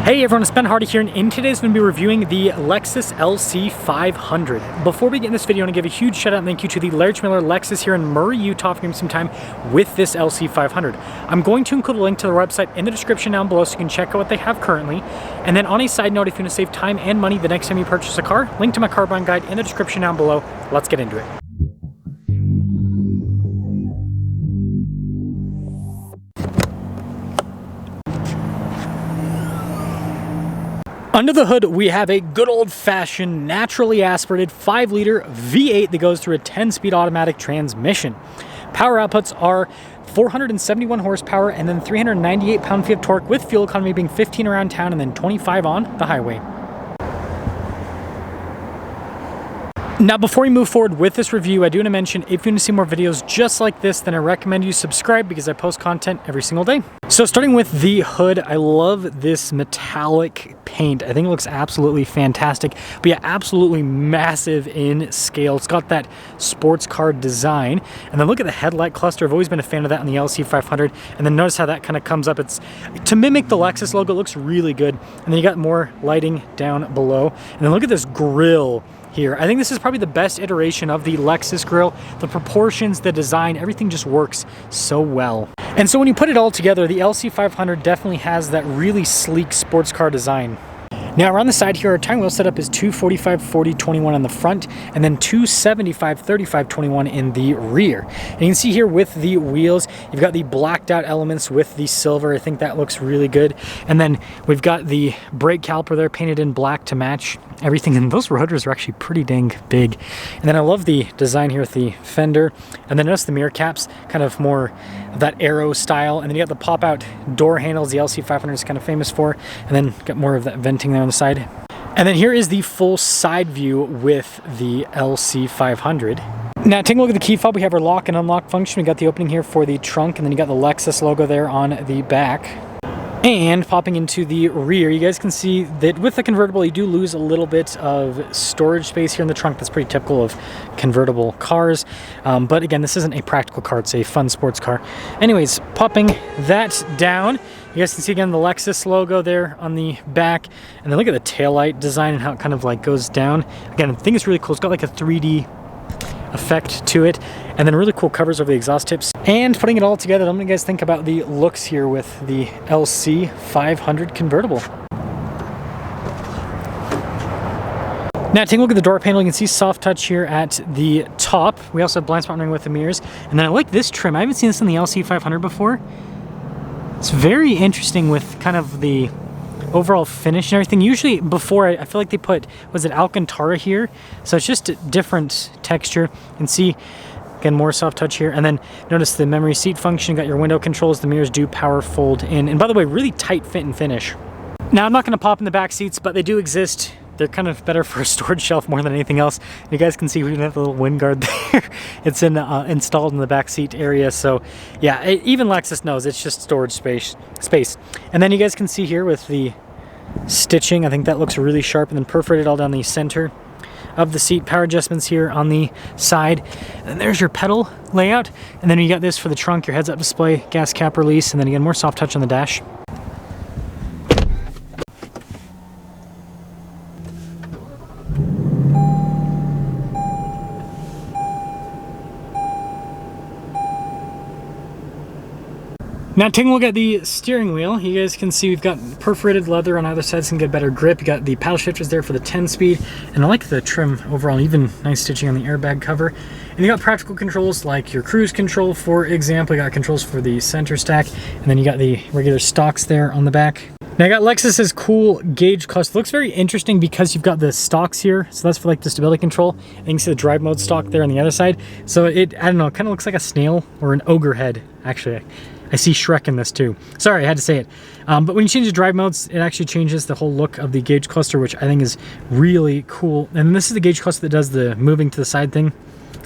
Hey everyone, it's Ben Hardy here, and in today's going to be reviewing the Lexus LC 500. Before we get in this video, I want to give a huge shout out and thank you to the Larry Miller Lexus here in Murray, Utah for giving me some time with this LC 500. I'm going to include a link to their website in the description down below so you can check out what they have currently. And then on a side note, if you want to save time and money the next time you purchase a car, link to my car buying guide in the description down below. Let's get into it. Under the hood, we have a good old-fashioned, naturally aspirated 5-liter V8 that goes through a 10-speed automatic transmission. Power outputs are 471 horsepower and then 398 pound-feet of torque, with fuel economy being 15 around town and then 25 on the highway. Now, before we move forward with this review, I do want to mention, if you want to see more videos just like this, then I recommend you subscribe because I post content every single day. So starting with the hood, I love this metallic paint. I think it looks absolutely fantastic, but yeah, absolutely massive in scale. It's got that sports car design. And then look at the headlight cluster. I've always been a fan of that on the LC 500. And then notice how that kind of comes up. It's to mimic the Lexus logo. It looks really good. And then you got more lighting down below. And then look at this grille here. I think this is probably the best iteration of the Lexus grille. The proportions, the design, everything just works so well. And so when you put it all together, the LC 500 definitely has that really sleek sports car design. Now around the side here, our tire wheel setup is 245/40/21 on the front and then 275/35/21 in the rear. And you can see here with the wheels, you've got the blacked out elements with the silver. I think that looks really good. And then we've got the brake caliper there painted in black to match everything. And those rotors are actually pretty dang big. And then I love the design here with the fender. And then notice the mirror caps, kind of more of that arrow style. And then you got the pop out door handles the LC 500 is kind of famous for. And then got more of that venting there on the side. And then here is the full side view with the LC 500. Now taking a look at the key fob, we have our lock and unlock function. We got the opening here for the trunk, and then you got the Lexus logo there on the back. And popping into the rear, you guys can see that with the convertible, you do lose a little bit of storage space here in the trunk. That's pretty typical of convertible cars. But again, this isn't a practical car, it's a fun sports car. Anyways, popping that down, you guys can see again the Lexus logo there on the back. And then look at the taillight design and how it kind of like goes down. Again, I think it's really cool. It's got like a 3D effect to it, and then really cool covers over the exhaust tips. And putting it all together, what do you guys think about the looks here with the LC 500 convertible? Now taking a look at the door panel, you can see soft touch here at the top. We also have blind spot monitoring with the mirrors. And then I like this trim. I haven't seen this in the LC 500 before. It's very interesting with kind of the overall finish and everything. Usually before, I feel like they put, was it Alcantara here? So it's just a different texture. You can see, again, more soft touch here. And then notice the memory seat function. You got your window controls. The mirrors do power fold in. And by the way, really tight fit and finish. Now, I'm not going to pop in the back seats, but they do exist. They're kind of better for a storage shelf more than anything else. You guys can see we even have the little wind guard there. It's installed in the back seat area. So yeah, even Lexus knows it's just storage space. And then you guys can see here with the stitching, I think that looks really sharp and then perforated all down the center of the seat. Power adjustments here on the side. And there's your pedal layout. And then you got this for the trunk, your heads-up display, gas cap release, and then again, more soft touch on the dash. Now taking a look at the steering wheel, you guys can see we've got perforated leather on either side so you can get better grip. You got the paddle shifters there for the 10-speed, and I like the trim overall, even nice stitching on the airbag cover. And you got practical controls like your cruise control, for example. You got controls for the center stack, and then you got the regular stocks there on the back. Now I got Lexus's cool gauge cluster. It looks very interesting because you've got the stocks here, so that's for like the stability control. And you can see the drive mode stock there on the other side. So it, I don't know, it kind of looks like a snail or an ogre head, actually. I see Shrek in this too. Sorry, I had to say it. But when you change the drive modes, it actually changes the whole look of the gauge cluster, which I think is really cool. And this is the gauge cluster that does the moving to the side thing.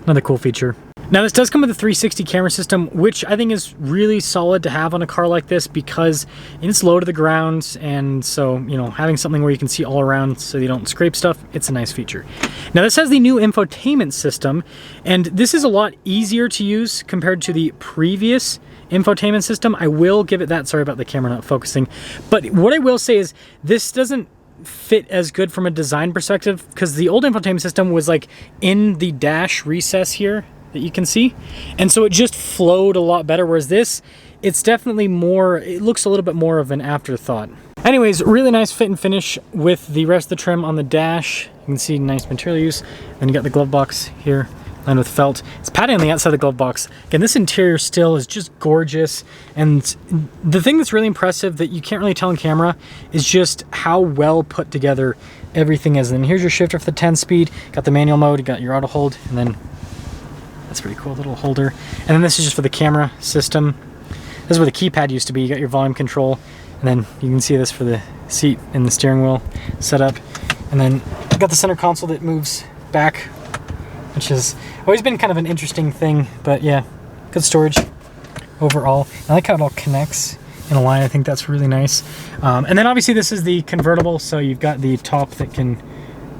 Another cool feature. Now this does come with a 360 camera system, which I think is really solid to have on a car like this because it's low to the ground, and so, you know, having something where you can see all around so you don't scrape stuff, it's a nice feature. Now this has the new infotainment system, and this is a lot easier to use compared to the previous infotainment system. I will give it that. Sorry about the camera not focusing. But what I will say is this doesn't fit as good from a design perspective because the old infotainment system was like in the dash recess here that you can see, and so it just flowed a lot better, whereas this, it's definitely more, it looks a little bit more of an afterthought. Anyways, really nice fit and finish with the rest of the trim on the dash. You can see nice material use. Then you got the glove box here lined with felt. It's padding on the outside of the glove box. Again, this interior still is just gorgeous, and the thing that's really impressive that you can't really tell on camera is just how well put together everything is. And here's your shifter for the 10-speed, got the manual mode, you got your auto hold, and then that's pretty cool, little holder. And then this is just for the camera system. This is where the keypad used to be. You got your volume control, and then you can see this for the seat and the steering wheel setup. And then you got the center console that moves back, which has always been kind of an interesting thing, but yeah, good storage overall. I like how it all connects in a line. I think that's really nice. And then obviously this is the convertible, so you've got the top that can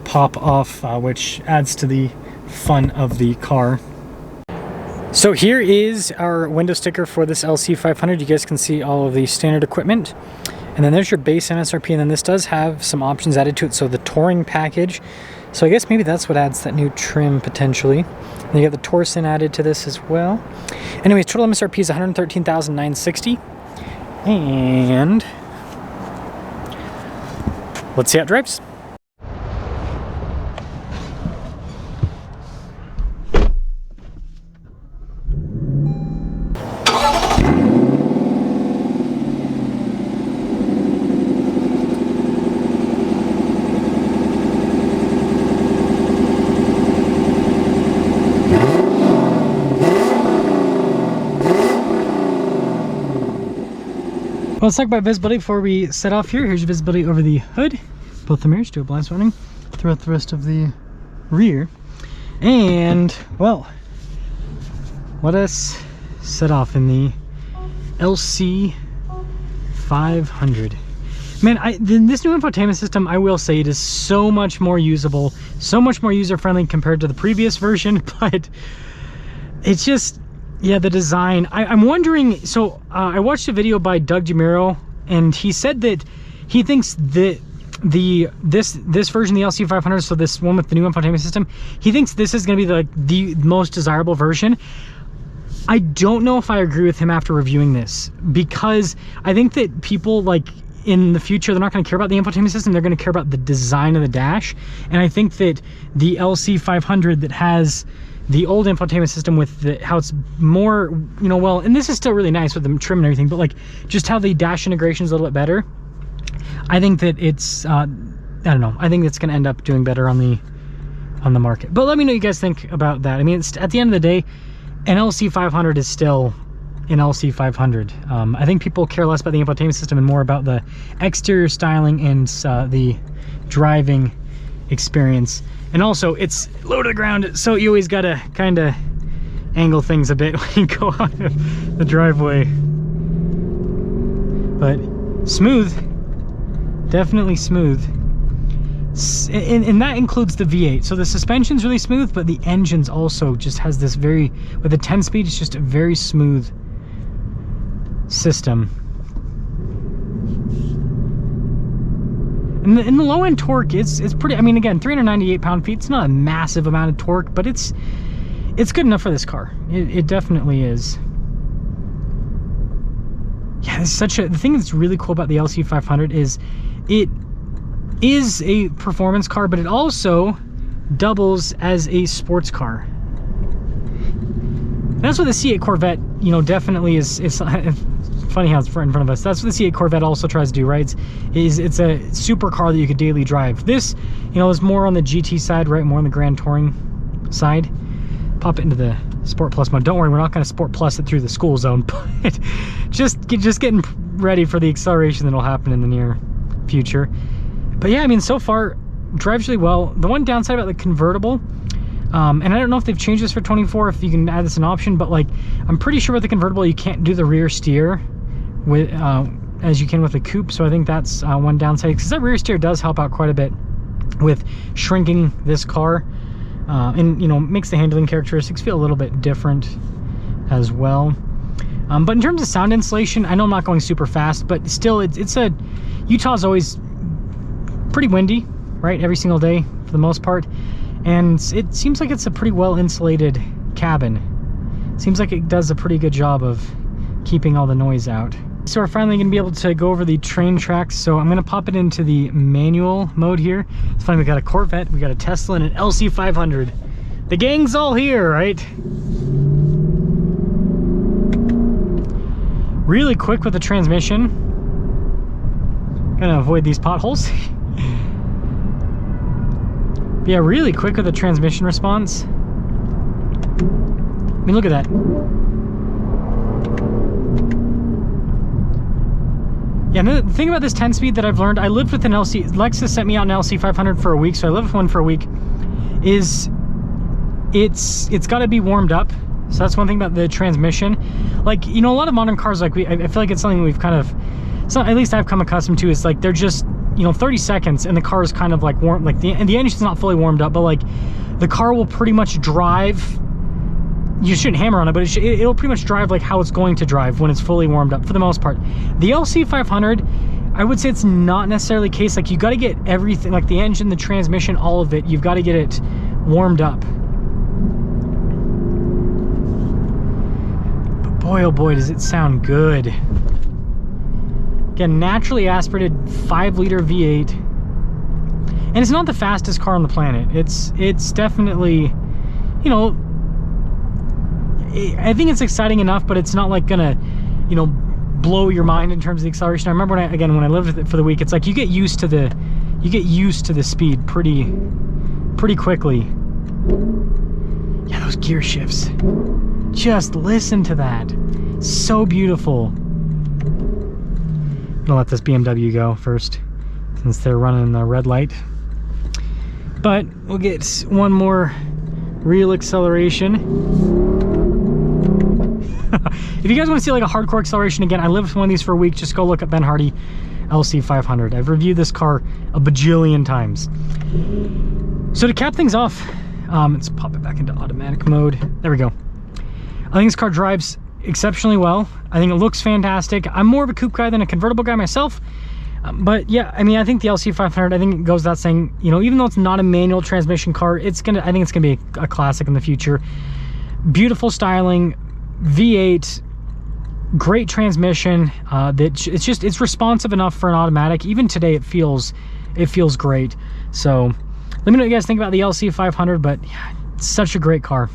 pop off, which adds to the fun of the car. So here is our window sticker for this LC 500. You guys can see all of the standard equipment. And then there's your base MSRP, and then this does have some options added to it. So the touring package. So I guess maybe that's what adds that new trim potentially. And you got the Torsen added to this as well. Anyways, total MSRP is $113,960. And let's see how it drives. Well, let's talk about visibility before we set off here. Here's your visibility over the hood, both the mirrors, dual blind spotting throughout the rest of the rear. And, well, let us set off in the LC 500. Man, this new infotainment system, I will say, it is so much more usable, so much more user-friendly compared to the previous version, but it's just, yeah, the design. I'm wondering, so I watched a video by Doug DeMuro, and he said that he thinks that this version, the LC 500, so this one with the new infotainment system, he thinks this is going to be the most desirable version. I don't know if I agree with him after reviewing this, because I think that people, like, in the future, they're not going to care about the infotainment system, they're going to care about the design of the dash. And I think that the LC 500 that has the old infotainment system with how it's more, you know, well, and this is still really nice with the trim and everything, but like just how the dash integration is a little bit better. I think that it's, I don't know, I think it's going to end up doing better on the market. But let me know what you guys think about that. I mean, it's, at the end of the day, an LC 500 is still an LC 500. I think people care less about the infotainment system and more about the exterior styling and the driving experience. And also, it's low to the ground, so you always gotta kind of angle things a bit when you go out of the driveway. But smooth, definitely smooth. And that includes the V8. So the suspension's really smooth, but the engine's also just has this very, with the 10-speed, it's just a very smooth system. And the low-end torque, it's pretty, I mean, again, 398 pound-feet, it's not a massive amount of torque, but it's good enough for this car. It definitely is. Yeah, it's such a, the thing that's really cool about the LC 500 is it is a performance car, but it also doubles as a sports car. That's what the C8 Corvette, you know, definitely is. It's funny how it's in front of us. That's what the C8 Corvette also tries to do, right? It's a super car that you could daily drive. This, you know, is more on the GT side, right? More on the Grand Touring side. Pop it into the Sport Plus mode. Don't worry, we're not going to Sport Plus it through the school zone, but just getting ready for the acceleration that'll happen in the near future. But yeah, I mean, so far drives really well. The one downside about the convertible, And I don't know if they've changed this for 24, if you can add this an option, but like, I'm pretty sure with the convertible, you can't do the rear steer with, as you can with the coupe. So I think that's one downside, because that rear steer does help out quite a bit with shrinking this car. And, you know, makes the handling characteristics feel a little bit different as well. But in terms of sound insulation, I know I'm not going super fast, but still, Utah's always pretty windy, right? Every single day for the most part. And it seems like it's a pretty well insulated cabin. Seems like it does a pretty good job of keeping all the noise out. So we're finally gonna be able to go over the train tracks. So I'm gonna pop it into the manual mode here. It's funny, we got a Corvette, we got a Tesla, and an LC 500. The gang's all here, right? Really quick with the transmission. Gonna avoid these potholes. Yeah, really quick with the transmission response. I mean, look at that. Yeah, the thing about this 10-speed that I've learned, I lived with an LC, Lexus sent me out an LC 500 for a week, so I lived with one for a week, is it's got to be warmed up. So that's one thing about the transmission. Like, you know, a lot of modern cars, like I feel like it's something we've kind of, at least I've come accustomed to, is like they're just, you know, 30 seconds and the car is kind of like warm, like the engine's not fully warmed up, but like the car will pretty much drive. You shouldn't hammer on it, but it'll pretty much drive like how it's going to drive when it's fully warmed up for the most part. The LC 500, I would say it's not necessarily the case. Like, you got to get everything, like the engine, the transmission, all of it, you've got to get it warmed up. But boy, oh boy, does it sound good. Again, naturally aspirated 5-liter V8. And it's not the fastest car on the planet. It's definitely, you know, I think it's exciting enough, but it's not like gonna, you know, blow your mind in terms of the acceleration. I remember when I lived with it for the week, it's like you get used to the speed pretty quickly. Yeah, those gear shifts. Just listen to that. So beautiful. I'm gonna let this BMW go first, since they're running the red light. But we'll get one more real acceleration. If you guys want to see like a hardcore acceleration, again, I lived with one of these for a week. Just go look at Ben Hardy LC 500. I've reviewed this car a bajillion times. So to cap things off, let's pop it back into automatic mode. There we go. I think this car drives exceptionally well. I think it looks fantastic. I'm more of a coupe guy than a convertible guy myself. But yeah, I mean, I think the LC 500, I think it goes without saying, you know, even though it's not a manual transmission car, I think it's gonna be a classic in the future. Beautiful styling, V8, great transmission. It's responsive enough for an automatic. Even today, it feels great. So let me know what you guys think about the LC 500. But yeah, it's such a great car.